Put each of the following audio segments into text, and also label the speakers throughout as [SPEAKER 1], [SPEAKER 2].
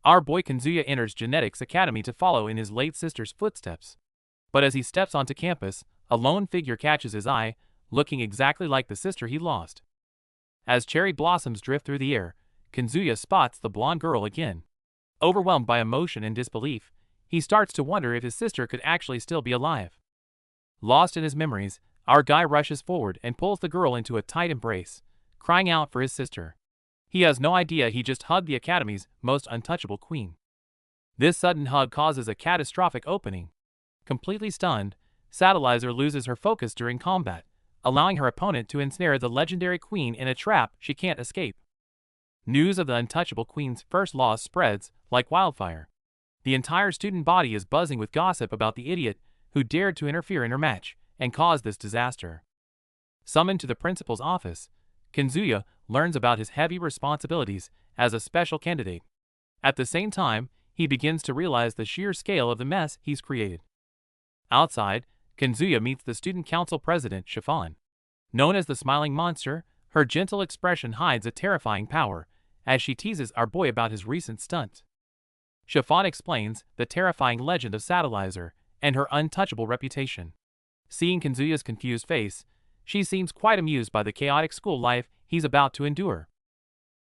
[SPEAKER 1] Our boy Kanzuya enters Genetics Academy to follow in his late sister's footsteps. But as he steps onto campus, a lone figure catches his eye, looking exactly like the sister he lost. As cherry blossoms drift through the air, Kanzuya spots the blonde girl again. Overwhelmed by emotion and disbelief, he starts to wonder if his sister could actually still be alive. Lost in his memories, our guy rushes forward and pulls the girl into a tight embrace, crying out for his sister. He has no idea he just hugged the Academy's most untouchable queen. This sudden hug causes a catastrophic opening. Completely stunned, Satellizer loses her focus during combat, allowing her opponent to ensnare the legendary queen in a trap she can't escape. News of the untouchable queen's first loss spreads like wildfire. The entire student body is buzzing with gossip about the idiot who dared to interfere in her match and cause this disaster. Summoned to the principal's office, Kanzuya learns about his heavy responsibilities as a special candidate. At the same time, he begins to realize the sheer scale of the mess he's created. Outside, Kanzuya meets the student council president, Chiffon. Known as the Smiling Monster, her gentle expression hides a terrifying power as she teases our boy about his recent stunt. Chiffon explains the terrifying legend of Satellizer and her untouchable reputation. Seeing Kanzuya's confused face, she seems quite amused by the chaotic school life he's about to endure.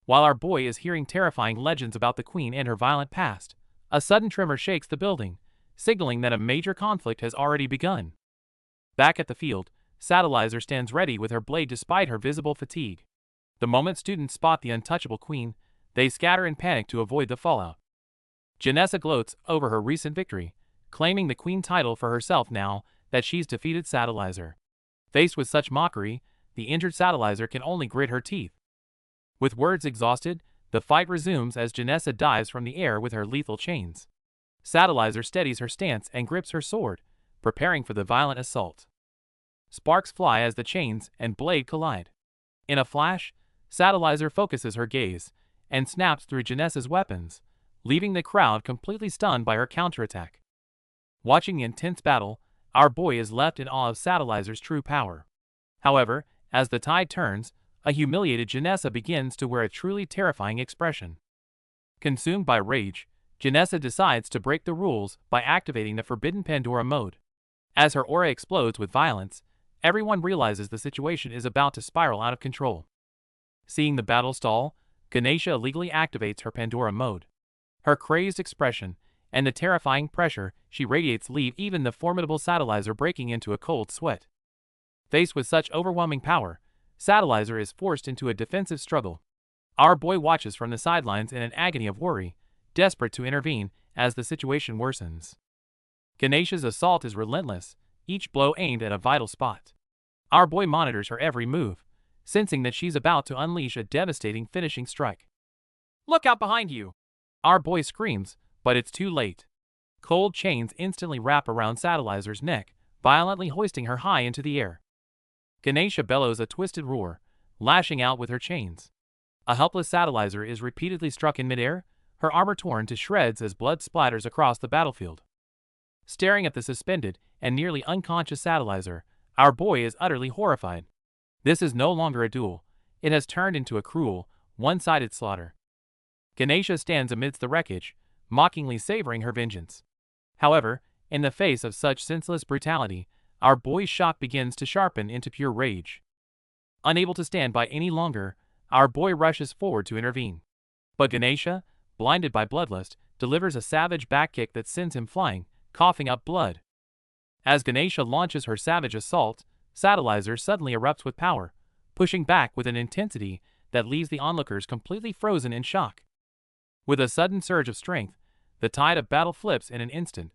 [SPEAKER 1] While our boy is hearing terrifying legends about the queen and her violent past, a sudden tremor shakes the building, signaling that a major conflict has already begun. Back at the field, Satellizer stands ready with her blade despite her visible fatigue. The moment students spot the untouchable queen, they scatter in panic to avoid the fallout. Janessa gloats over her recent victory, claiming the queen title for herself now that she's defeated Satellizer. Faced with such mockery, the injured Satellizer can only grit her teeth. With words exhausted, the fight resumes as Janessa dives from the air with her lethal chains. Satellizer steadies her stance and grips her sword, preparing for the violent assault. Sparks fly as the chains and blade collide. In a flash, Satellizer focuses her gaze and snaps through Janessa's weapons, leaving the crowd completely stunned by her counterattack. Watching the intense battle, our boy is left in awe of Satellizer's true power. However, as the tide turns, a humiliated Janessa begins to wear a truly terrifying expression. Consumed by rage, Janessa decides to break the rules by activating the Forbidden Pandora mode. As her aura explodes with violence, everyone realizes the situation is about to spiral out of control. Seeing the battle stall, Ganesha illegally activates her Pandora mode. Her crazed expression and the terrifying pressure she radiates leave even the formidable Satellizer breaking into a cold sweat. Faced with such overwhelming power, Satellizer is forced into a defensive struggle. Our boy watches from the sidelines in an agony of worry, desperate to intervene as the situation worsens. Ganesha's assault is relentless, each blow aimed at a vital spot. Our boy monitors her every move, sensing that she's about to unleash a devastating finishing strike. "Look out behind you!" Our boy screams, but it's too late. Cold chains instantly wrap around Satellizer's neck, violently hoisting her high into the air. Ganesha bellows a twisted roar, lashing out with her chains. A helpless Satellizer is repeatedly struck in midair, her armor torn to shreds as blood splatters across the battlefield. Staring at the suspended and nearly unconscious Satellizer, our boy is utterly horrified. This is no longer a duel. It has turned into a cruel, one-sided slaughter. Ganesha stands amidst the wreckage, mockingly savoring her vengeance. However, in the face of such senseless brutality, our boy's shock begins to sharpen into pure rage. Unable to stand by any longer, our boy rushes forward to intervene. But Ganesha, blinded by bloodlust, delivers a savage back kick that sends him flying, coughing up blood. As Ganesha launches her savage assault, Satellizer suddenly erupts with power, pushing back with an intensity that leaves the onlookers completely frozen in shock. With a sudden surge of strength, the tide of battle flips in an instant.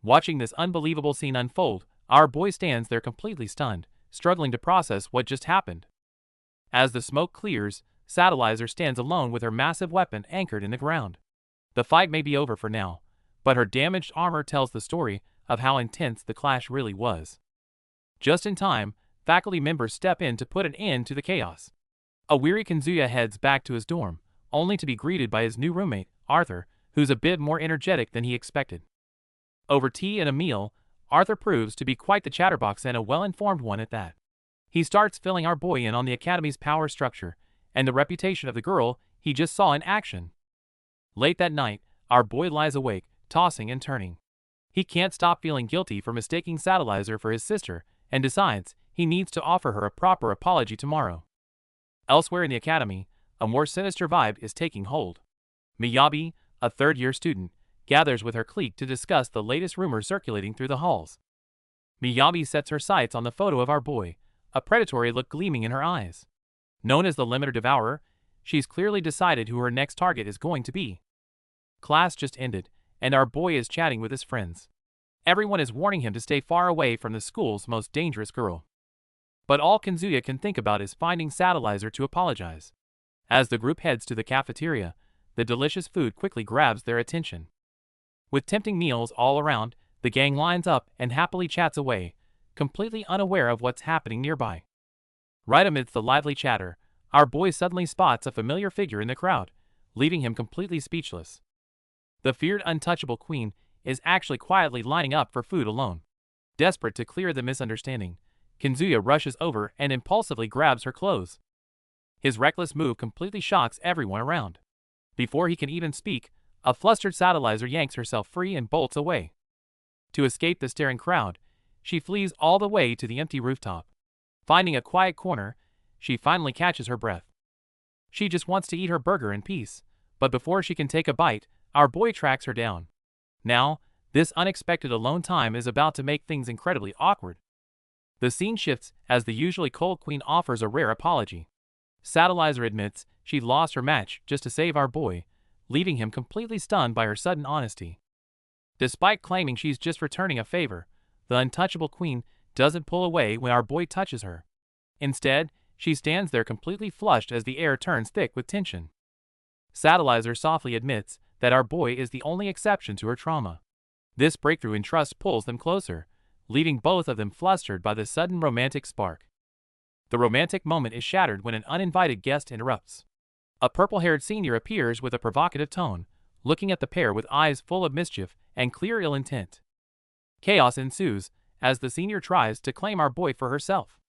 [SPEAKER 1] Watching this unbelievable scene unfold, our boy stands there completely stunned, struggling to process what just happened. As the smoke clears, Satellizer stands alone with her massive weapon anchored in the ground. The fight may be over for now, but her damaged armor tells the story of how intense the clash really was. Just in time, faculty members step in to put an end to the chaos. A weary Kanzuya heads back to his dorm, only to be greeted by his new roommate, Arthur, who's a bit more energetic than he expected. Over tea and a meal, Arthur proves to be quite the chatterbox and a well-informed one at that. He starts filling our boy in on the Academy's power structure and the reputation of the girl he just saw in action. Late that night, our boy lies awake, tossing and turning. He can't stop feeling guilty for mistaking Satellizer for his sister, and decides he needs to offer her a proper apology tomorrow. Elsewhere in the academy, a more sinister vibe is taking hold. Miyabi, a third-year student, gathers with her clique to discuss the latest rumors circulating through the halls. Miyabi sets her sights on the photo of our boy, a predatory look gleaming in her eyes. Known as the Limiter Devourer, she's clearly decided who her next target is going to be. Class just ended, and our boy is chatting with his friends. Everyone is warning him to stay far away from the school's most dangerous girl. But all Kazuya can think about is finding Satellizer to apologize. As the group heads to the cafeteria, the delicious food quickly grabs their attention. With tempting meals all around, the gang lines up and happily chats away, completely unaware of what's happening nearby. Right amidst the lively chatter, our boy suddenly spots a familiar figure in the crowd, leaving him completely speechless. The feared Untouchable Queen is actually quietly lining up for food alone. Desperate to clear the misunderstanding, Kazuya rushes over and impulsively grabs her clothes. His reckless move completely shocks everyone around. Before he can even speak, a flustered Satellizer yanks herself free and bolts away. To escape the staring crowd, she flees all the way to the empty rooftop. Finding a quiet corner, she finally catches her breath. She just wants to eat her burger in peace, but before she can take a bite, our boy tracks her down. Now, this unexpected alone time is about to make things incredibly awkward. The scene shifts as the usually cold queen offers a rare apology. Satellizer admits she lost her match just to save our boy, leaving him completely stunned by her sudden honesty. Despite claiming she's just returning a favor, the Untouchable Queen doesn't pull away when our boy touches her. Instead, she stands there completely flushed as the air turns thick with tension. Satellizer softly admits that our boy is the only exception to her trauma. This breakthrough in trust pulls them closer, leaving both of them flustered by the sudden romantic spark. The romantic moment is shattered when an uninvited guest interrupts. A purple-haired senior appears with a provocative tone, looking at the pair with eyes full of mischief and clear ill intent. Chaos ensues as the senior tries to claim our boy for herself.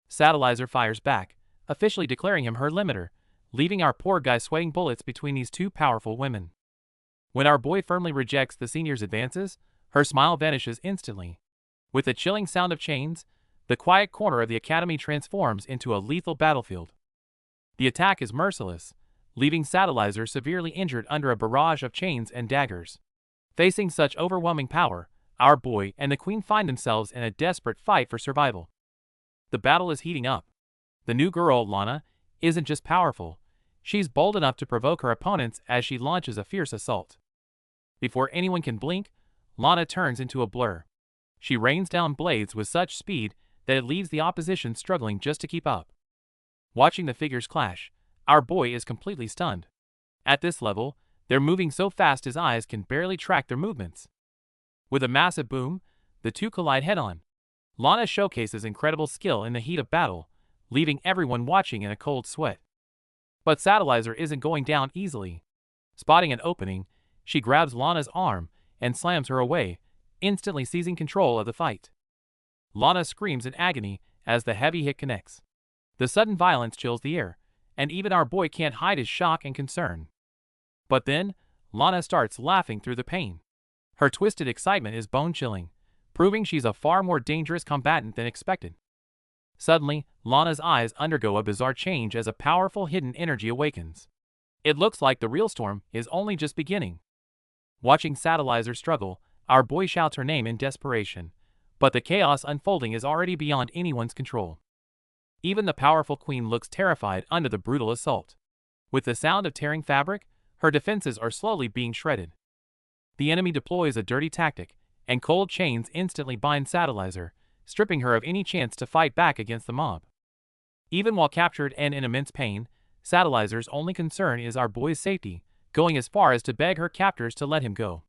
[SPEAKER 1] Satellizer fires back, officially declaring him her limiter, leaving our poor guy sweating bullets between these two powerful women. When our boy firmly rejects the senior's advances, her smile vanishes instantly. With the chilling sound of chains, the quiet corner of the academy transforms into a lethal battlefield. The attack is merciless, leaving Satellizer severely injured under a barrage of chains and daggers. Facing such overwhelming power, our boy and the queen find themselves in a desperate fight for survival. The battle is heating up. The new girl, Lana, isn't just powerful, she's bold enough to provoke her opponents as she launches a fierce assault. Before anyone can blink, Lana turns into a blur. She rains down blades with such speed that it leaves the opposition struggling just to keep up. Watching the figures clash, our boy is completely stunned. At this level, they're moving so fast his eyes can barely track their movements. With a massive boom, the two collide head-on. Lana showcases incredible skill in the heat of battle, leaving everyone watching in a cold sweat. But Satellizer isn't going down easily. Spotting an opening, she grabs Lana's arm and slams her away, instantly seizing control of the fight. Lana screams in agony as the heavy hit connects. The sudden violence chills the air, and even our boy can't hide his shock and concern. But then, Lana starts laughing through the pain. Her twisted excitement is bone-chilling, proving she's a far more dangerous combatant than expected. Suddenly, Lana's eyes undergo a bizarre change as a powerful hidden energy awakens. It looks like the real storm is only just beginning. Watching Satellizer struggle, our boy shouts her name in desperation, but the chaos unfolding is already beyond anyone's control. Even the powerful queen looks terrified under the brutal assault. With the sound of tearing fabric, her defenses are slowly being shredded. The enemy deploys a dirty tactic, and cold chains instantly bind Satellizer, stripping her of any chance to fight back against the mob. Even while captured and in immense pain, Satellizer's only concern is our boy's safety, going as far as to beg her captors to let him go.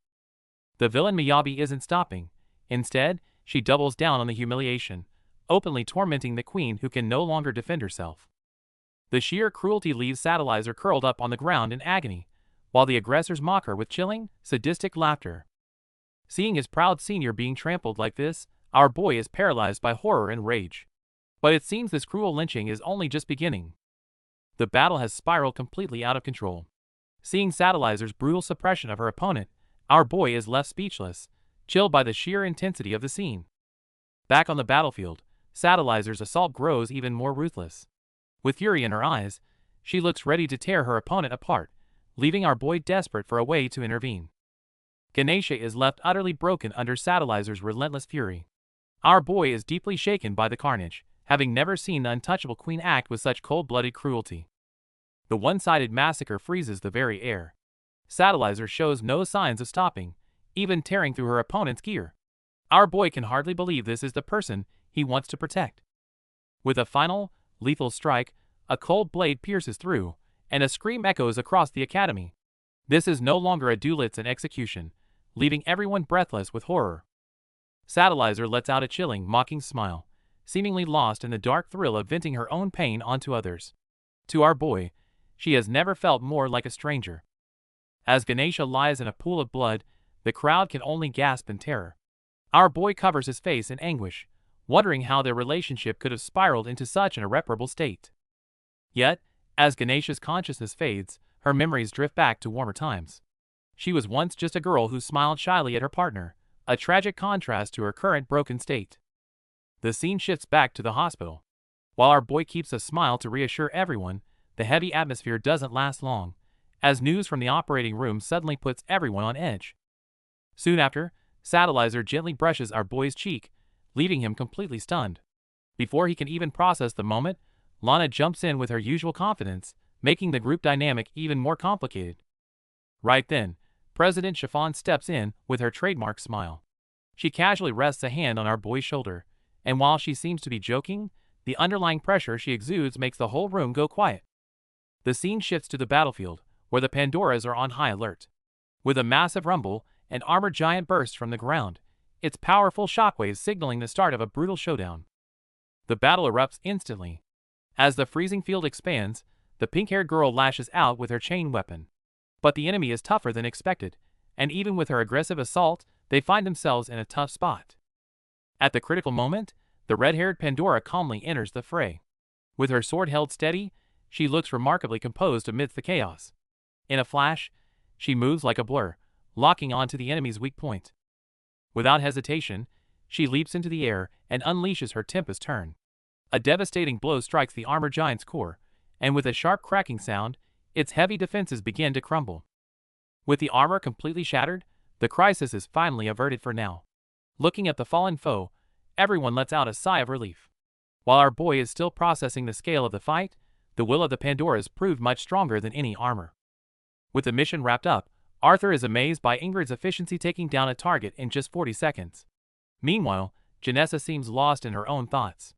[SPEAKER 1] The villain Miyabi isn't stopping. Instead, she doubles down on the humiliation, openly tormenting the queen who can no longer defend herself. The sheer cruelty leaves Satellizer curled up on the ground in agony, while the aggressors mock her with chilling, sadistic laughter. Seeing his proud senior being trampled like this, our boy is paralyzed by horror and rage. But it seems this cruel lynching is only just beginning. The battle has spiraled completely out of control. Seeing Satellizer's brutal suppression of her opponent, our boy is left speechless, chilled by the sheer intensity of the scene. Back on the battlefield, Satellizer's assault grows even more ruthless. With fury in her eyes, she looks ready to tear her opponent apart, leaving our boy desperate for a way to intervene. Ganesha is left utterly broken under Satellizer's relentless fury. Our boy is deeply shaken by the carnage, having never seen the Untouchable Queen act with such cold-blooded cruelty. The one-sided massacre freezes the very air. Satellizer shows no signs of stopping, even tearing through her opponent's gear. Our boy can hardly believe this is the person he wants to protect. With a final, lethal strike, a cold blade pierces through, and a scream echoes across the academy. This is no longer a duel, it's an execution, leaving everyone breathless with horror. Satellizer lets out a chilling, mocking smile, seemingly lost in the dark thrill of venting her own pain onto others. To our boy, she has never felt more like a stranger. As Ganesha lies in a pool of blood, the crowd can only gasp in terror. Our boy covers his face in anguish, wondering how their relationship could have spiraled into such an irreparable state. Yet, as Ganesha's consciousness fades, her memories drift back to warmer times. She was once just a girl who smiled shyly at her partner, a tragic contrast to her current broken state. The scene shifts back to the hospital. While our boy keeps a smile to reassure everyone, the heavy atmosphere doesn't last long, as news from the operating room suddenly puts everyone on edge. Soon after, Satellizer gently brushes our boy's cheek, leaving him completely stunned. Before he can even process the moment, Lana jumps in with her usual confidence, making the group dynamic even more complicated. Right then, President Chiffon steps in with her trademark smile. She casually rests a hand on our boy's shoulder, and while she seems to be joking, the underlying pressure she exudes makes the whole room go quiet. The scene shifts to the battlefield, where the Pandoras are on high alert. With a massive rumble, an armored giant bursts from the ground, its powerful shockwaves signaling the start of a brutal showdown. The battle erupts instantly. As the freezing field expands, the pink-haired girl lashes out with her chain weapon. But the enemy is tougher than expected, and even with her aggressive assault, they find themselves in a tough spot. At the critical moment, the red-haired Pandora calmly enters the fray. With her sword held steady, she looks remarkably composed amidst the chaos. In a flash, she moves like a blur, locking onto the enemy's weak point. Without hesitation, she leaps into the air and unleashes her Tempest turn. A devastating blow strikes the armored giant's core, and with a sharp cracking sound, its heavy defenses begin to crumble. With the armor completely shattered, the crisis is finally averted for now. Looking at the fallen foe, everyone lets out a sigh of relief. While our boy is still processing the scale of the fight, the will of the Pandoras proved much stronger than any armor. With the mission wrapped up, Arthur is amazed by Ingrid's efficiency taking down a target in just 40 seconds. Meanwhile, Janessa seems lost in her own thoughts.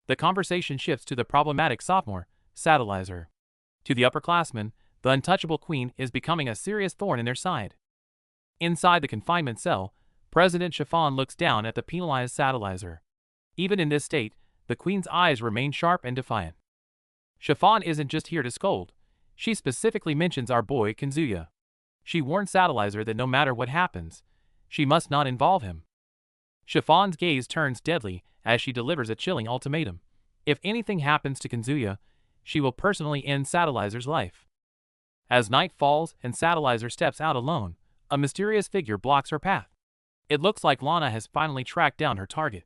[SPEAKER 1] The conversation shifts to the problematic sophomore, Satellizer. To the upperclassmen, the Untouchable Queen is becoming a serious thorn in their side. Inside the confinement cell, President Chiffon looks down at the penalized Satellizer. Even in this state, the Queen's eyes remain sharp and defiant. Chiffon isn't just here to scold. She specifically mentions our boy Kanzuya. She warns Satellizer that no matter what happens, she must not involve him. Chiffon's gaze turns deadly as she delivers a chilling ultimatum. If anything happens to Kanzuya, she will personally end Satellizer's life. As night falls and Satellizer steps out alone, a mysterious figure blocks her path. It looks like Lana has finally tracked down her target.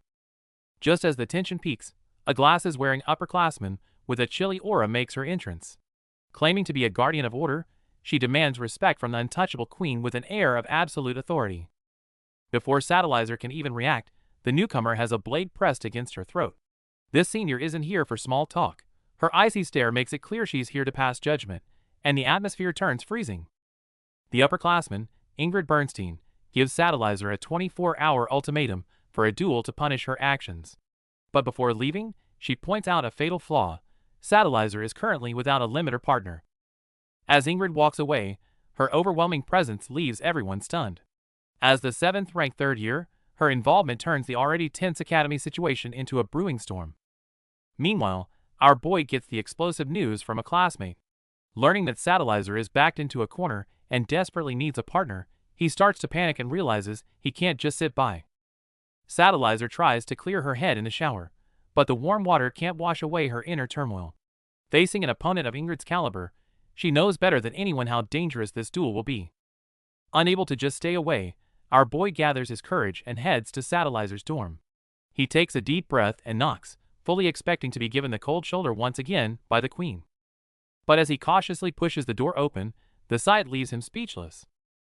[SPEAKER 1] Just as the tension peaks, a glasses-wearing upperclassman with a chilly aura makes her entrance. Claiming to be a guardian of order, she demands respect from the Untouchable Queen with an air of absolute authority. Before Satellizer can even react, the newcomer has a blade pressed against her throat. This senior isn't here for small talk. Her icy stare makes it clear she's here to pass judgment, and the atmosphere turns freezing. The upperclassman, Ingrid Bernstein, gives Satellizer a 24-hour ultimatum for a duel to punish her actions. But before leaving, she points out a fatal flaw. Satellizer is currently without a limiter partner. As Ingrid walks away, her overwhelming presence leaves everyone stunned. As the 7th-ranked third year, her involvement turns the already tense academy situation into a brewing storm. Meanwhile, our boy gets the explosive news from a classmate. Learning that Satellizer is backed into a corner and desperately needs a partner, he starts to panic and realizes he can't just sit by. Satellizer tries to clear her head in the shower, but the warm water can't wash away her inner turmoil. Facing an opponent of Ingrid's caliber, She knows better than anyone how dangerous this duel will be. Unable to just stay away, our boy gathers his courage and heads to Satellizer's dorm. He takes a deep breath and knocks, fully expecting to be given the cold shoulder once again by the queen. But as he cautiously pushes the door open, the sight leaves him speechless.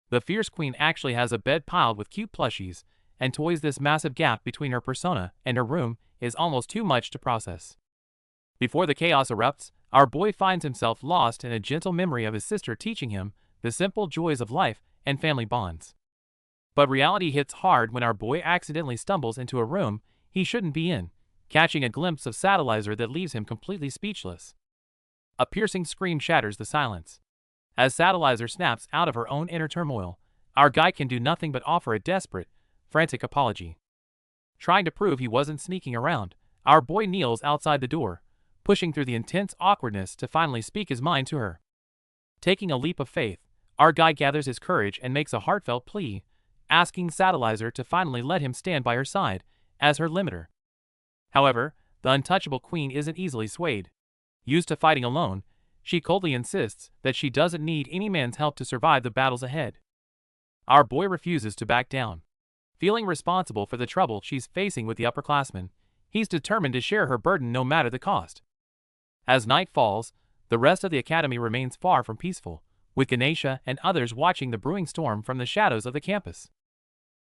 [SPEAKER 1] The fierce queen actually has a bed piled with cute plushies and toys. This massive gap between her persona and her room is almost too much to process. Before the chaos erupts, our boy finds himself lost in a gentle memory of his sister teaching him the simple joys of life and family bonds. But reality hits hard when our boy accidentally stumbles into a room he shouldn't be in, catching a glimpse of Satellizer that leaves him completely speechless. A piercing scream shatters the silence. As Satellizer snaps out of her own inner turmoil, our guy can do nothing but offer a desperate, frantic apology. Trying to prove he wasn't sneaking around, our boy kneels outside the door, pushing through the intense awkwardness to finally speak his mind to her. Taking a leap of faith, our guy gathers his courage and makes a heartfelt plea, asking Satellizer to finally let him stand by her side as her limiter. However, the untouchable queen isn't easily swayed. Used to fighting alone, she coldly insists that she doesn't need any man's help to survive the battles ahead. Our boy refuses to back down. Feeling responsible for the trouble she's facing with the upperclassmen, he's determined to share her burden no matter the cost. As night falls, the rest of the academy remains far from peaceful, with Ganesha and others watching the brewing storm from the shadows of the campus.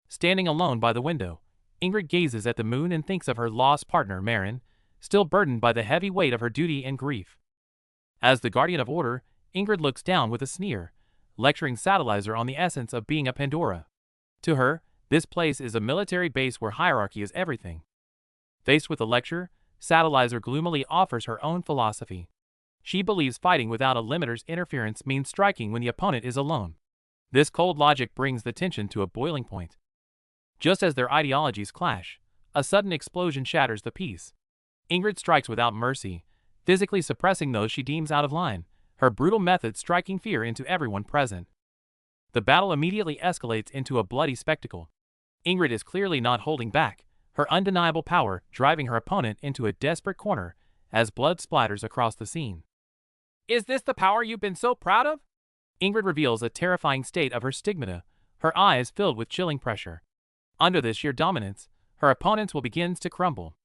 [SPEAKER 1] Standing alone by the window, Ingrid gazes at the moon and thinks of her lost partner Marin, still burdened by the heavy weight of her duty and grief. As the guardian of order, Ingrid looks down with a sneer, lecturing Satellizer on the essence of being a Pandora. To her, this place is a military base where hierarchy is everything. Faced with a lecture, Satellizer gloomily offers her own philosophy. She believes fighting without a limiter's interference means striking when the opponent is alone. This cold logic brings the tension to a boiling point. Just as their ideologies clash, a sudden explosion shatters the peace. Ingrid strikes without mercy, physically suppressing those she deems out of line, her brutal method striking fear into everyone present. The battle immediately escalates into a bloody spectacle. Ingrid is clearly not holding back, her undeniable power driving her opponent into a desperate corner as blood splatters across the scene. "Is this the power you've been so proud of?" Ingrid reveals a terrifying state of her stigmata, her eyes filled with chilling pressure. Under this sheer dominance, her opponent's will begins to crumble.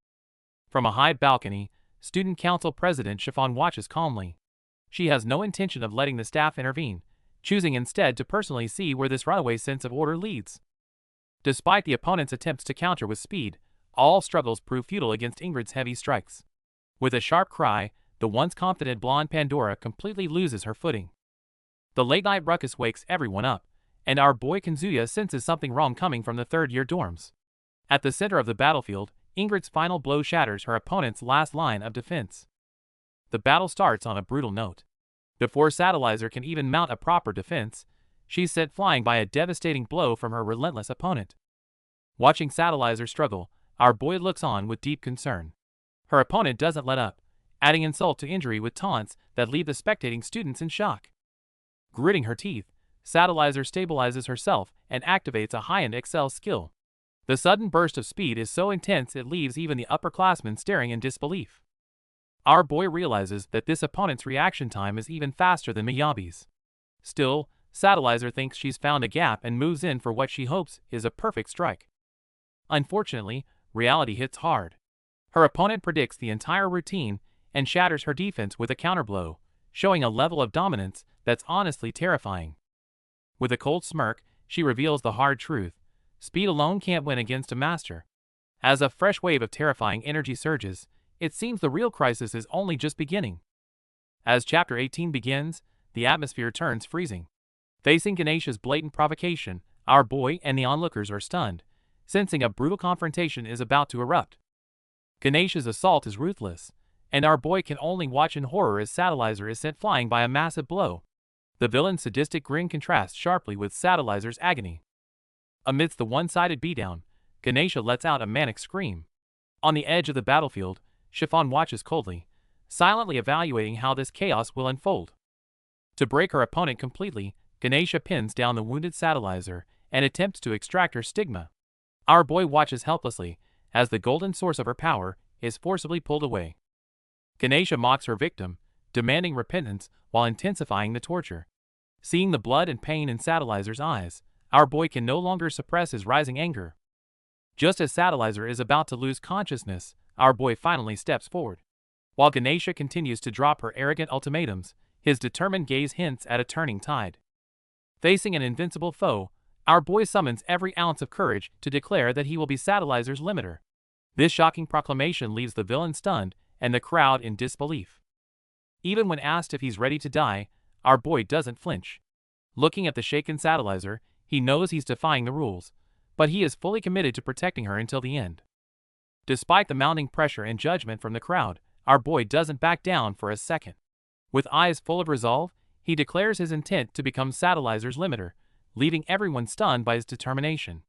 [SPEAKER 1] From a high balcony, Student Council President Chiffon watches calmly. She has no intention of letting the staff intervene, choosing instead to personally see where this runaway sense of order leads. Despite the opponent's attempts to counter with speed, all struggles prove futile against Ingrid's heavy strikes. With a sharp cry, the once confident blonde Pandora completely loses her footing. The late-night ruckus wakes everyone up, and our boy Kanzuya senses something wrong coming from the third-year dorms. At the center of the battlefield, Ingrid's final blow shatters her opponent's last line of defense. The battle starts on a brutal note. Before Satellizer can even mount a proper defense, she's sent flying by a devastating blow from her relentless opponent. Watching Satellizer struggle, our boy looks on with deep concern. Her opponent doesn't let up, adding insult to injury with taunts that leave the spectating students in shock. Gritting her teeth, Satellizer stabilizes herself and activates a high-end Excel skill. The sudden burst of speed is so intense it leaves even the upperclassmen staring in disbelief. Our boy realizes that this opponent's reaction time is even faster than Miyabi's. Still, Satellizer thinks she's found a gap and moves in for what she hopes is a perfect strike. Unfortunately, reality hits hard. Her opponent predicts the entire routine and shatters her defense with a counterblow, showing a level of dominance that's honestly terrifying. With a cold smirk, she reveals the hard truth: speed alone can't win against a master. As a fresh wave of terrifying energy surges, it seems the real crisis is only just beginning. As Chapter 18 begins, the atmosphere turns freezing. Facing Ganesha's blatant provocation, our boy and the onlookers are stunned, sensing a brutal confrontation is about to erupt. Ganesha's assault is ruthless, and our boy can only watch in horror as Satellizer is sent flying by a massive blow. The villain's sadistic grin contrasts sharply with Satellizer's agony. Amidst the one-sided beatdown, Ganesha lets out a manic scream. On the edge of the battlefield, Chiffon watches coldly, silently evaluating how this chaos will unfold. To break her opponent completely, Ganesha pins down the wounded Satellizer and attempts to extract her stigma. Our boy watches helplessly as the golden source of her power is forcibly pulled away. Ganesha mocks her victim, demanding repentance while intensifying the torture. Seeing the blood and pain in Satelliser's eyes, our boy can no longer suppress his rising anger. Just as Satelliser is about to lose consciousness, our boy finally steps forward. While Ganesha continues to drop her arrogant ultimatums, his determined gaze hints at a turning tide. Facing an invincible foe, our boy summons every ounce of courage to declare that he will be Satelliser's limiter. This shocking proclamation leaves the villain stunned and the crowd in disbelief. Even when asked if he's ready to die, our boy doesn't flinch. Looking at the shaken Satelliser, he knows he's defying the rules, but he is fully committed to protecting her until the end. Despite the mounting pressure and judgment from the crowd, our boy doesn't back down for a second. With eyes full of resolve, he declares his intent to become Satelliser's limiter, leaving everyone stunned by his determination.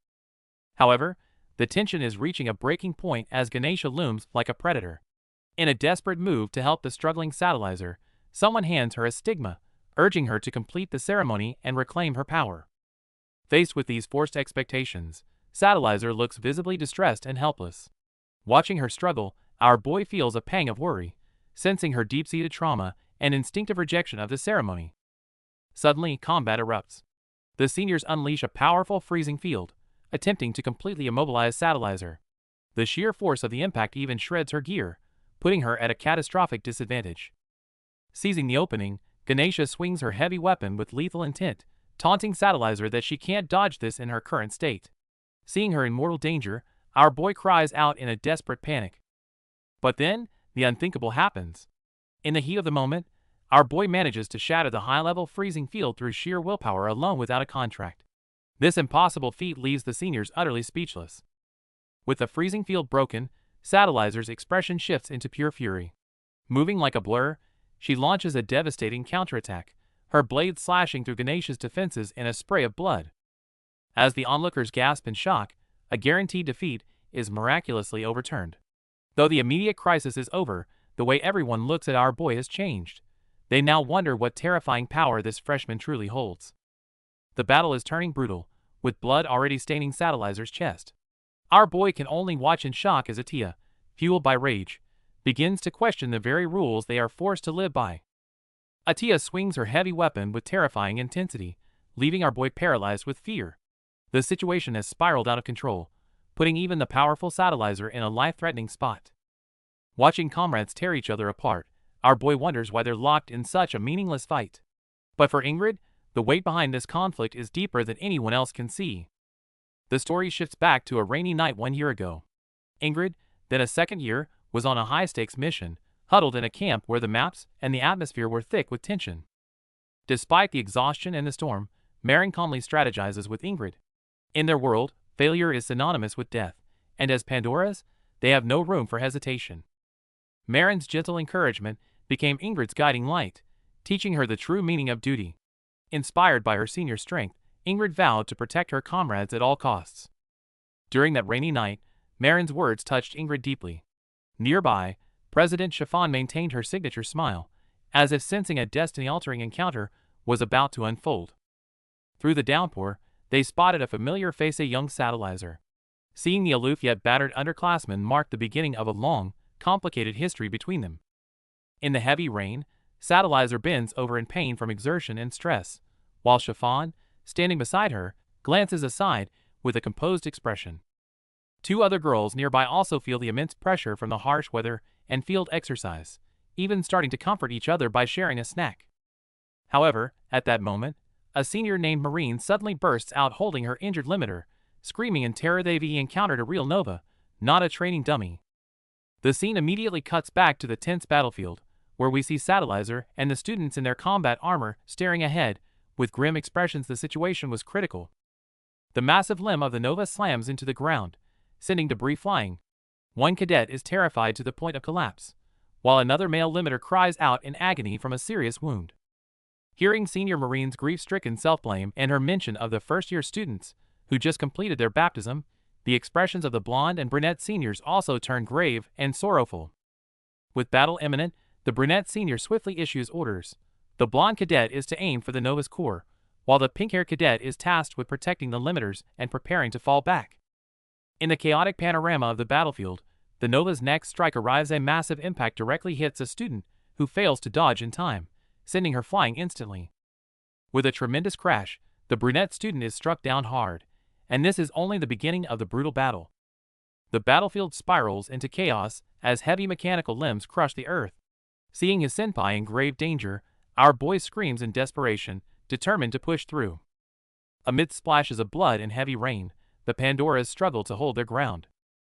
[SPEAKER 1] However, the tension is reaching a breaking point as Ganesha looms like a predator. In a desperate move to help the struggling Satelliser, someone hands her a stigma, urging her to complete the ceremony and reclaim her power. Faced with these forced expectations, Satelliser looks visibly distressed and helpless. Watching her struggle, our boy feels a pang of worry, sensing her deep-seated trauma and instinctive rejection of the ceremony. Suddenly, combat erupts. The seniors unleash a powerful freezing field, attempting to completely immobilize Satelliser. The sheer force of the impact even shreds her gear, putting her at a catastrophic disadvantage. Seizing the opening, Ganesha swings her heavy weapon with lethal intent, taunting Satelliser that she can't dodge this in her current state. Seeing her in mortal danger, our boy cries out in a desperate panic. But then, the unthinkable happens. In the heat of the moment, our boy manages to shatter the high-level freezing field through sheer willpower alone without a contract. This impossible feat leaves the seniors utterly speechless. With the freezing field broken, Satelliser's expression shifts into pure fury. Moving like a blur, she launches a devastating counterattack, her blade slashing through Ganesha's defenses in a spray of blood. As the onlookers gasp in shock, a guaranteed defeat is miraculously overturned. Though the immediate crisis is over, the way everyone looks at our boy has changed. They now wonder what terrifying power this freshman truly holds. The battle is turning brutal, with blood already staining Satelliser's chest. Our boy can only watch in shock as Atia, fueled by rage, begins to question the very rules they are forced to live by. Atia swings her heavy weapon with terrifying intensity, leaving our boy paralyzed with fear. The situation has spiraled out of control, putting even the powerful Satelliser in a life-threatening spot. Watching comrades tear each other apart, our boy wonders why they're locked in such a meaningless fight. But for Ingrid, the weight behind this conflict is deeper than anyone else can see. The story shifts back to a rainy night 1 year ago. Ingrid, then a second year, was on a high-stakes mission, huddled in a camp where the maps and the atmosphere were thick with tension. Despite the exhaustion and the storm, Marin calmly strategizes with Ingrid. In their world, failure is synonymous with death, and as Pandoras, they have no room for hesitation. Marin's gentle encouragement became Ingrid's guiding light, teaching her the true meaning of duty. Inspired by her senior strength, Ingrid vowed to protect her comrades at all costs. During that rainy night, Marin's words touched Ingrid deeply. Nearby, President Chiffon maintained her signature smile, as if sensing a destiny-altering encounter was about to unfold. Through the downpour, they spotted a familiar face, a young Satelliser. Seeing the aloof yet battered underclassman marked the beginning of a long, complicated history between them. In the heavy rain, Satelliser bends over in pain from exertion and stress, while Chiffon, standing beside her, glances aside with a composed expression. Two other girls nearby also feel the immense pressure from the harsh weather and field exercise, even starting to comfort each other by sharing a snack. However, at that moment, a senior named Marine suddenly bursts out holding her injured limiter, screaming in terror. They've encountered a real Nova, not a training dummy. The scene immediately cuts back to the tense battlefield, where we see Satelliser and the students in their combat armor staring ahead, with grim expressions. The situation was critical. The massive limb of the Nova slams into the ground, sending debris flying. One cadet is terrified to the point of collapse, while another male limiter cries out in agony from a serious wound. Hearing Senior Marine's grief-stricken self-blame and her mention of the first-year students who just completed their baptism, the expressions of the blonde and brunette seniors also turn grave and sorrowful. With battle imminent, the brunette senior swiftly issues orders. The blonde cadet is to aim for the Nova's core, while the pink-haired cadet is tasked with protecting the limiters and preparing to fall back. In the chaotic panorama of the battlefield, the Nova's next strike arrives. A massive impact directly hits a student who fails to dodge in time, sending her flying instantly. With a tremendous crash, the brunette student is struck down hard, and this is only the beginning of the brutal battle. The battlefield spirals into chaos as heavy mechanical limbs crush the earth. Seeing his senpai in grave danger, our boy screams in desperation, determined to push through. Amidst splashes of blood and heavy rain, the Pandoras struggle to hold their ground.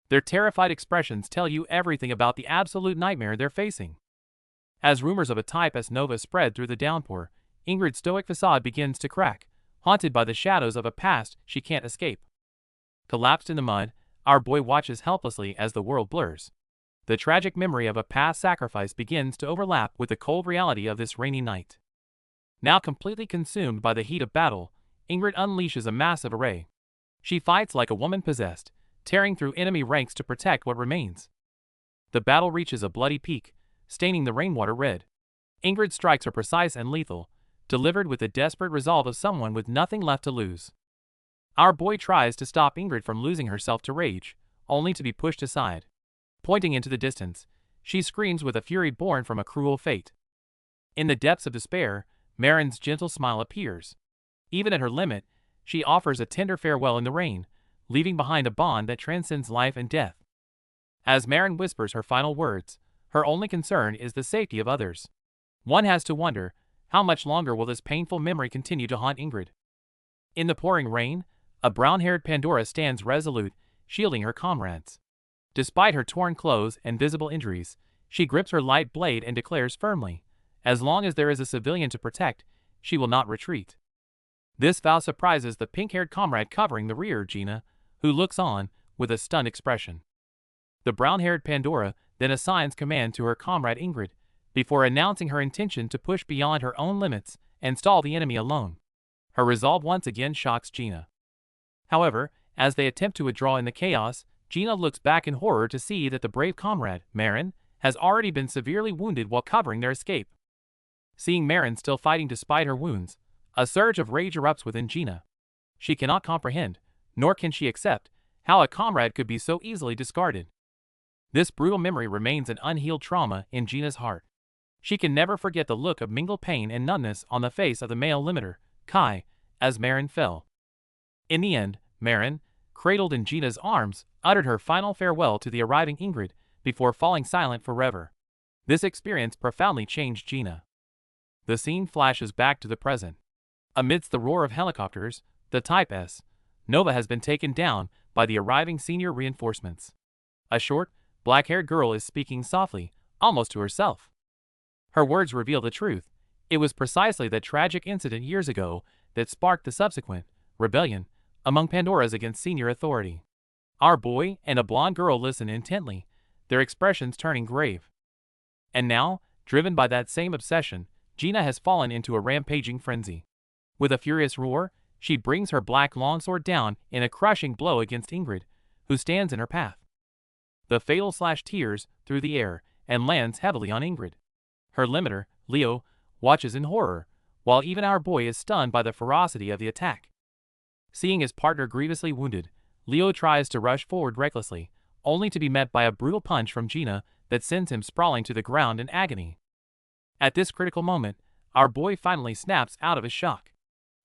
[SPEAKER 1] Their terrified expressions tell you everything about the absolute nightmare they're facing. As rumors of a Type S nova spread through the downpour, Ingrid's stoic facade begins to crack, haunted by the shadows of a past she can't escape. Collapsed in the mud, our boy watches helplessly as the world blurs. The tragic memory of a past sacrifice begins to overlap with the cold reality of this rainy night. Now completely consumed by the heat of battle, Ingrid unleashes a massive array. She fights like a woman possessed, tearing through enemy ranks to protect what remains. The battle reaches a bloody peak, staining the rainwater red. Ingrid's strikes are precise and lethal, delivered with the desperate resolve of someone with nothing left to lose. Our boy tries to stop Ingrid from losing herself to rage, only to be pushed aside. Pointing into the distance, she screams with a fury born from a cruel fate. In the depths of despair, Marin's gentle smile appears. Even at her limit, she offers a tender farewell in the rain, leaving behind a bond that transcends life and death. As Marin whispers her final words, her only concern is the safety of others. One has to wonder, how much longer will this painful memory continue to haunt Ingrid? In the pouring rain, a brown-haired Pandora stands resolute, shielding her comrades. Despite her torn clothes and visible injuries, she grips her light blade and declares firmly, as long as there is a civilian to protect, she will not retreat. This vow surprises the pink-haired comrade covering the rear, Gina, who looks on with a stunned expression. The brown-haired Pandora then assigns command to her comrade Ingrid, before announcing her intention to push beyond her own limits and stall the enemy alone. Her resolve once again shocks Gina. However, as they attempt to withdraw in the chaos, Gina looks back in horror to see that the brave comrade, Marin, has already been severely wounded while covering their escape. Seeing Marin still fighting despite her wounds, a surge of rage erupts within Gina. She cannot comprehend, nor can she accept, how a comrade could be so easily discarded. This brutal memory remains an unhealed trauma in Gina's heart. She can never forget the look of mingled pain and numbness on the face of the male limiter, Kai, as Marin fell. In the end, Marin, cradled in Gina's arms, uttered her final farewell to the arriving Ingrid before falling silent forever. This experience profoundly changed Gina. The scene flashes back to the present. Amidst the roar of helicopters, the Type S Nova has been taken down by the arriving senior reinforcements. A short, black-haired girl is speaking softly, almost to herself. Her words reveal the truth. It was precisely that tragic incident years ago that sparked the subsequent rebellion among Pandoras against senior authority. Our boy and a blonde girl listen intently, their expressions turning grave. And now, driven by that same obsession, Gina has fallen into a rampaging frenzy. With a furious roar, she brings her black longsword down in a crushing blow against Ingrid, who stands in her path. The fatal slash tears through the air and lands heavily on Ingrid. Her limiter, Leo, watches in horror, while even our boy is stunned by the ferocity of the attack. Seeing his partner grievously wounded, Leo tries to rush forward recklessly, only to be met by a brutal punch from Gina that sends him sprawling to the ground in agony. At this critical moment, our boy finally snaps out of his shock.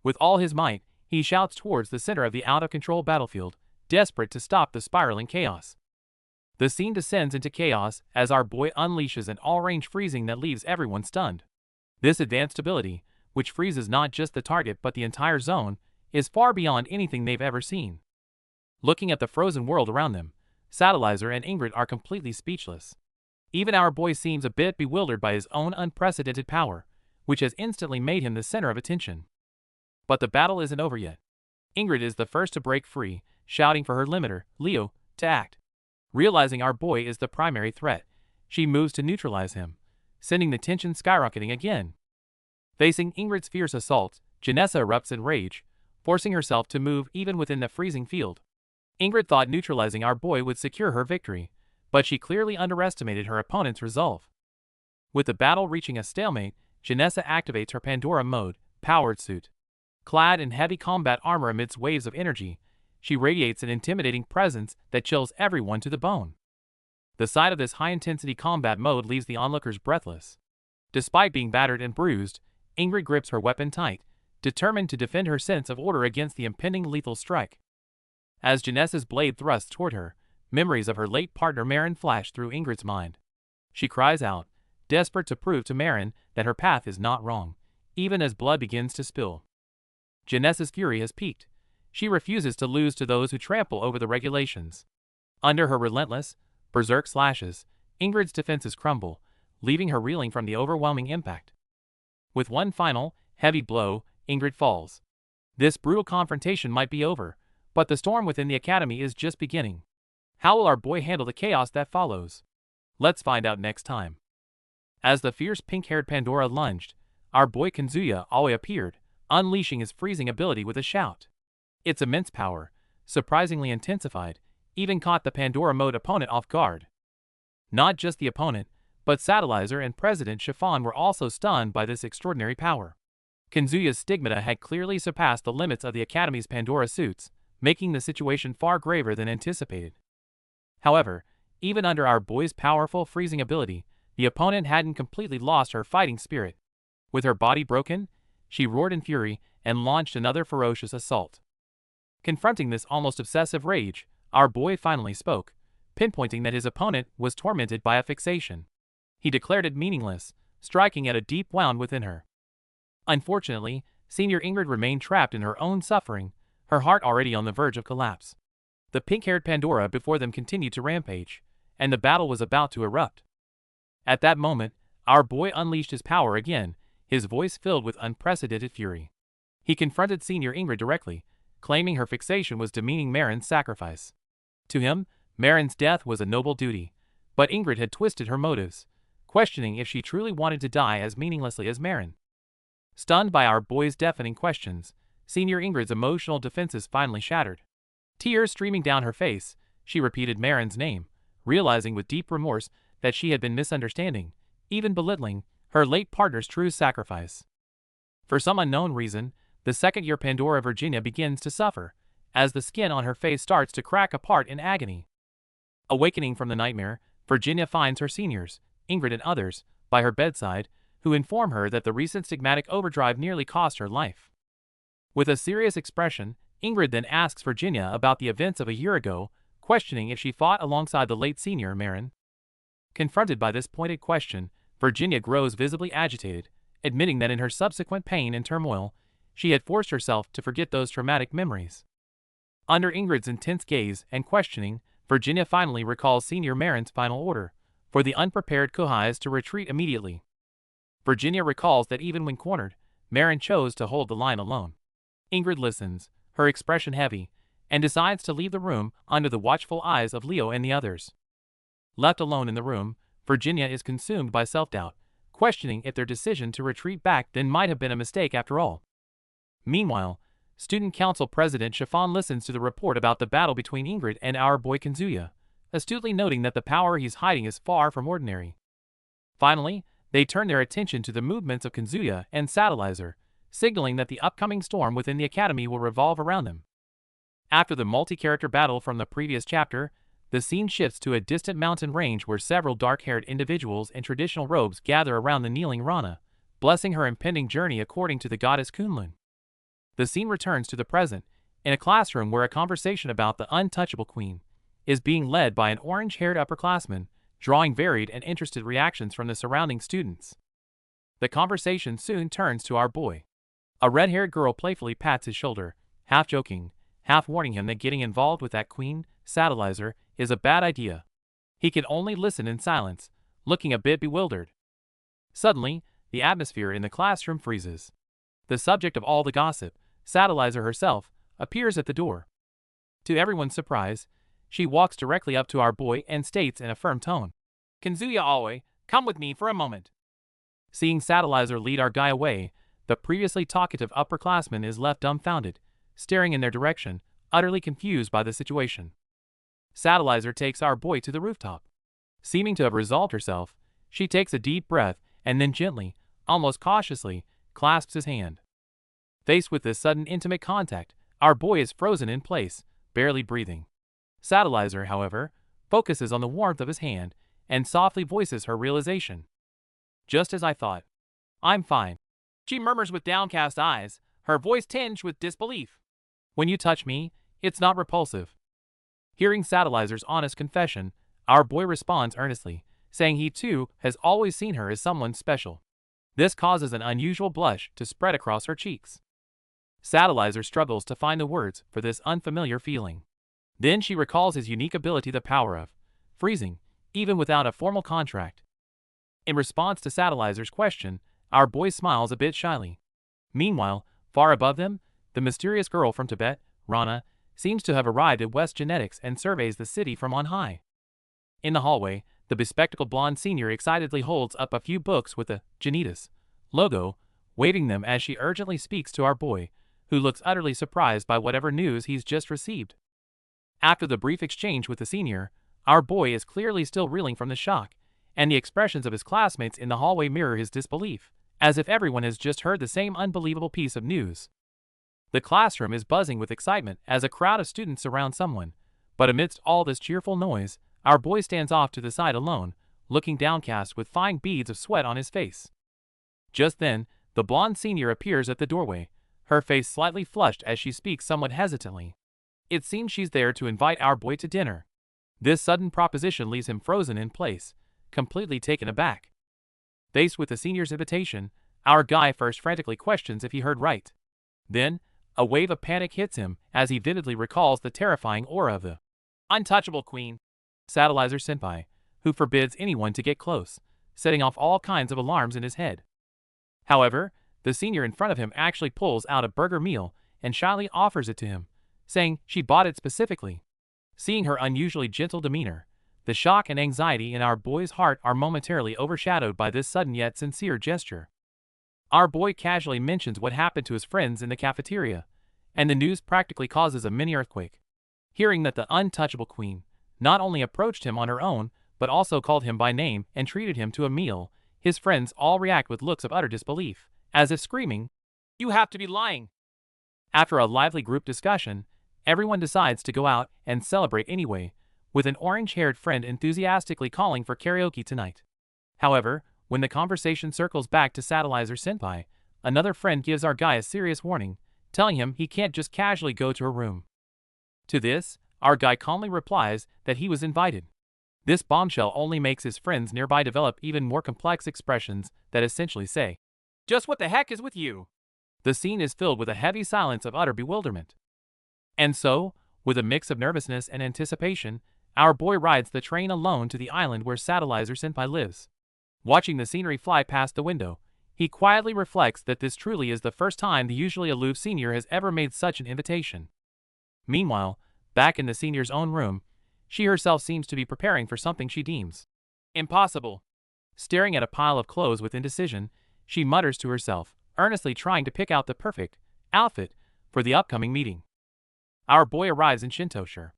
[SPEAKER 1] With all his might, he shouts towards the center of the out-of-control battlefield, desperate to stop the spiraling chaos. The scene descends into chaos as our boy unleashes an all-range freezing that leaves everyone stunned. This advanced ability, which freezes not just the target but the entire zone, is far beyond anything they've ever seen. Looking at the frozen world around them, Satellizer and Ingrid are completely speechless. Even our boy seems a bit bewildered by his own unprecedented power, which has instantly made him the center of attention. But the battle isn't over yet. Ingrid is the first to break free, shouting for her limiter, Leo, to act. Realizing our boy is the primary threat, she moves to neutralize him, sending the tension skyrocketing again. Facing Ingrid's fierce assaults, Janessa erupts in rage, forcing herself to move even within the freezing field. Ingrid thought neutralizing our boy would secure her victory, but she clearly underestimated her opponent's resolve. With the battle reaching a stalemate, Janessa activates her Pandora mode, powered suit. Clad in heavy combat armor amidst waves of energy, she radiates an intimidating presence that chills everyone to the bone. The sight of this high-intensity combat mode leaves the onlookers breathless. Despite being battered and bruised, Ingrid grips her weapon tight, determined to defend her sense of order against the impending lethal strike. As Janessa's blade thrusts toward her, memories of her late partner Marin flash through Ingrid's mind. She cries out, desperate to prove to Marin that her path is not wrong, even as blood begins to spill. Janessa's fury has peaked. She refuses to lose to those who trample over the regulations. Under her relentless, berserk slashes, Ingrid's defenses crumble, leaving her reeling from the overwhelming impact. With one final, heavy blow, Ingrid falls. This brutal confrontation might be over, but the storm within the academy is just beginning. How will our boy handle the chaos that follows? Let's find out next time. As the fierce pink-haired Pandora lunged, our boy Kazuya Aoi appeared, unleashing his freezing ability with a shout. Its immense power, surprisingly intensified, even caught the Pandora mode opponent off guard. Not just the opponent, but Satellizer and President Chiffon were also stunned by this extraordinary power. Kazuya's stigmata had clearly surpassed the limits of the Academy's Pandora suits, making the situation far graver than anticipated. However, even under our boy's powerful freezing ability, the opponent hadn't completely lost her fighting spirit. With her body broken, she roared in fury and launched another ferocious assault. Confronting this almost obsessive rage, our boy finally spoke, pinpointing that his opponent was tormented by a fixation. He declared it meaningless, striking at a deep wound within her. Unfortunately, Senior Ingrid remained trapped in her own suffering, her heart already on the verge of collapse. The pink-haired Pandora before them continued to rampage, and the battle was about to erupt. At that moment, our boy unleashed his power again, his voice filled with unprecedented fury. He confronted Senior Ingrid directly, claiming her fixation was demeaning Marin's sacrifice. To him, Marin's death was a noble duty, but Ingrid had twisted her motives, questioning if she truly wanted to die as meaninglessly as Marin. Stunned by our boy's deafening questions, Senior Ingrid's emotional defenses finally shattered. Tears streaming down her face, she repeated Marin's name, realizing with deep remorse that she had been misunderstanding, even belittling, her late partner's true sacrifice. For some unknown reason, the second-year Pandora Virginia begins to suffer, as the skin on her face starts to crack apart in agony. Awakening from the nightmare, Virginia finds her seniors, Ingrid and others, by her bedside, who inform her that the recent stigmatic overdrive nearly cost her life. With a serious expression, Ingrid then asks Virginia about the events of a year ago, questioning if she fought alongside the late senior Marin. Confronted by this pointed question, Virginia grows visibly agitated, admitting that in her subsequent pain and turmoil, she had forced herself to forget those traumatic memories. Under Ingrid's intense gaze and questioning, Virginia finally recalls Senior Marin's final order, for the unprepared Kohais to retreat immediately. Virginia recalls that even when cornered, Marin chose to hold the line alone. Ingrid listens, her expression heavy, and decides to leave the room under the watchful eyes of Leo and the others. Left alone in the room, Virginia is consumed by self-doubt, questioning if their decision to retreat back then might have been a mistake after all. Meanwhile, Student Council President Chiffon listens to the report about the battle between Ingrid and our boy Kazuya, astutely noting that the power he's hiding is far from ordinary. Finally, they turn their attention to the movements of Kazuya and Satellizer, signaling that the upcoming storm within the academy will revolve around them. After the multi-character battle from the previous chapter, the scene shifts to a distant mountain range where several dark-haired individuals in traditional robes gather around the kneeling Rana, blessing her impending journey according to the goddess Kunlun. The scene returns to the present, in a classroom where a conversation about the Untouchable Queen is being led by an orange-haired upperclassman, drawing varied and interested reactions from the surrounding students. The conversation soon turns to our boy. A red-haired girl playfully pats his shoulder, half joking, half warning him that getting involved with that queen, Satellizer, is a bad idea. He can only listen in silence, looking a bit bewildered. Suddenly, the atmosphere in the classroom freezes. The subject of all the gossip, Satellizer herself, appears at the door. To everyone's surprise, she walks directly up to our boy and states in a firm tone, "Kazuya Aoi, come with me for a moment." Seeing Satellizer lead our guy away, the previously talkative upperclassman is left dumbfounded, staring in their direction, utterly confused by the situation. Satellizer takes our boy to the rooftop. Seeming to have resolved herself, she takes a deep breath and then gently, almost cautiously, clasps his hand. Faced with this sudden intimate contact, our boy is frozen in place, barely breathing. Satellizer, however, focuses on the warmth of his hand and softly voices her realization. Just as I thought. I'm fine. She murmurs with downcast eyes, her voice tinged with disbelief. When you touch me, it's not repulsive. Hearing Satellizer's honest confession, our boy responds earnestly, saying he too has always seen her as someone special. This causes an unusual blush to spread across her cheeks. Satellizer struggles to find the words for this unfamiliar feeling. Then she recalls his unique ability, the power of freezing, even without a formal contract. In response to Satellizer's question, our boy smiles a bit shyly. Meanwhile, far above them, the mysterious girl from Tibet, Rana, seems to have arrived at West Genetics and surveys the city from on high. In the hallway, the bespectacled blonde senior excitedly holds up a few books with the Genitas logo, waving them as she urgently speaks to our boy, who looks utterly surprised by whatever news he's just received. After the brief exchange with the senior, our boy is clearly still reeling from the shock, and the expressions of his classmates in the hallway mirror his disbelief, as if everyone has just heard the same unbelievable piece of news. The classroom is buzzing with excitement as a crowd of students surround someone, but amidst all this cheerful noise, our boy stands off to the side alone, looking downcast with fine beads of sweat on his face. Just then, the blonde senior appears at the doorway, her face slightly flushed as she speaks somewhat hesitantly. It seems she's there to invite our boy to dinner. This sudden proposition leaves him frozen in place, completely taken aback. Faced with the senior's invitation, our guy first frantically questions if he heard right. Then, a wave of panic hits him as he vividly recalls the terrifying aura of the Untouchable Queen, Satellizer Senpai, who forbids anyone to get close, setting off all kinds of alarms in his head. However, the senior in front of him actually pulls out a burger meal and shyly offers it to him, saying she bought it specifically. Seeing her unusually gentle demeanor, the shock and anxiety in our boy's heart are momentarily overshadowed by this sudden yet sincere gesture. Our boy casually mentions what happened to his friends in the cafeteria, and the news practically causes a mini earthquake. Hearing that the Untouchable Queen not only approached him on her own, but also called him by name and treated him to a meal, his friends all react with looks of utter disbelief, as if screaming, "You have to be lying!" After a lively group discussion, everyone decides to go out and celebrate anyway, with an orange-haired friend enthusiastically calling for karaoke tonight. However, when the conversation circles back to Satellizer Senpai, another friend gives our guy a serious warning, telling him he can't just casually go to her room. To this, our guy calmly replies that he was invited. This bombshell only makes his friends nearby develop even more complex expressions that essentially say, "Just what the heck is with you?" The scene is filled with a heavy silence of utter bewilderment. And so, with a mix of nervousness and anticipation, our boy rides the train alone to the island where Satellizer Senpai lives. Watching the scenery fly past the window, he quietly reflects that this truly is the first time the usually aloof senior has ever made such an invitation. Meanwhile, back in the senior's own room, she herself seems to be preparing for something she deems impossible. Staring at a pile of clothes with indecision, she mutters to herself, earnestly trying to pick out the perfect outfit for the upcoming meeting. Our boy arrives in Shintosher.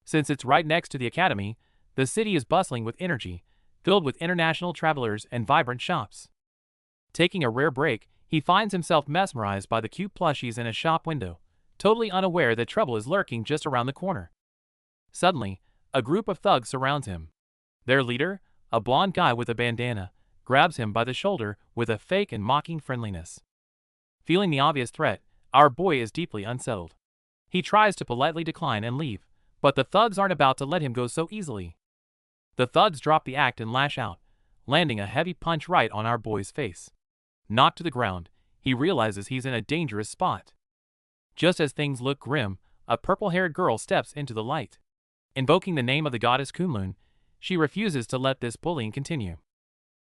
[SPEAKER 1] Since it's right next to the academy, the city is bustling with energy, filled with international travelers and vibrant shops. Taking a rare break, he finds himself mesmerized by the cute plushies in a shop window, totally unaware that trouble is lurking just around the corner. Suddenly, a group of thugs surrounds him. Their leader, a blonde guy with a bandana, grabs him by the shoulder with a fake and mocking friendliness. Feeling the obvious threat, our boy is deeply unsettled. He tries to politely decline and leave, but the thugs aren't about to let him go so easily. The thugs drop the act and lash out, landing a heavy punch right on our boy's face. Knocked to the ground, he realizes he's in a dangerous spot. Just as things look grim, a purple-haired girl steps into the light. Invoking the name of the goddess Kunlun, she refuses to let this bullying continue.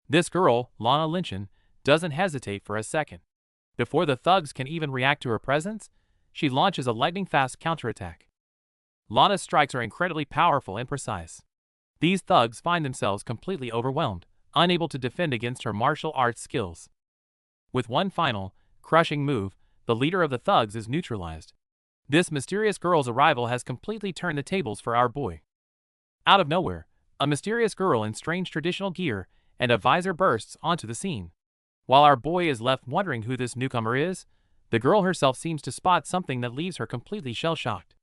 [SPEAKER 1] This girl, Lana Lynchen, doesn't hesitate for a second. Before the thugs can even react to her presence, she launches a lightning-fast counterattack. Lana's strikes are incredibly powerful and precise. These thugs find themselves completely overwhelmed, unable to defend against her martial arts skills. With one final, crushing move, the leader of the thugs is neutralized. This mysterious girl's arrival has completely turned the tables for our boy. Out of nowhere, a mysterious girl in strange traditional gear and a visor bursts onto the scene. While our boy is left wondering who this newcomer is, the girl herself seems to spot something that leaves her completely shell-shocked.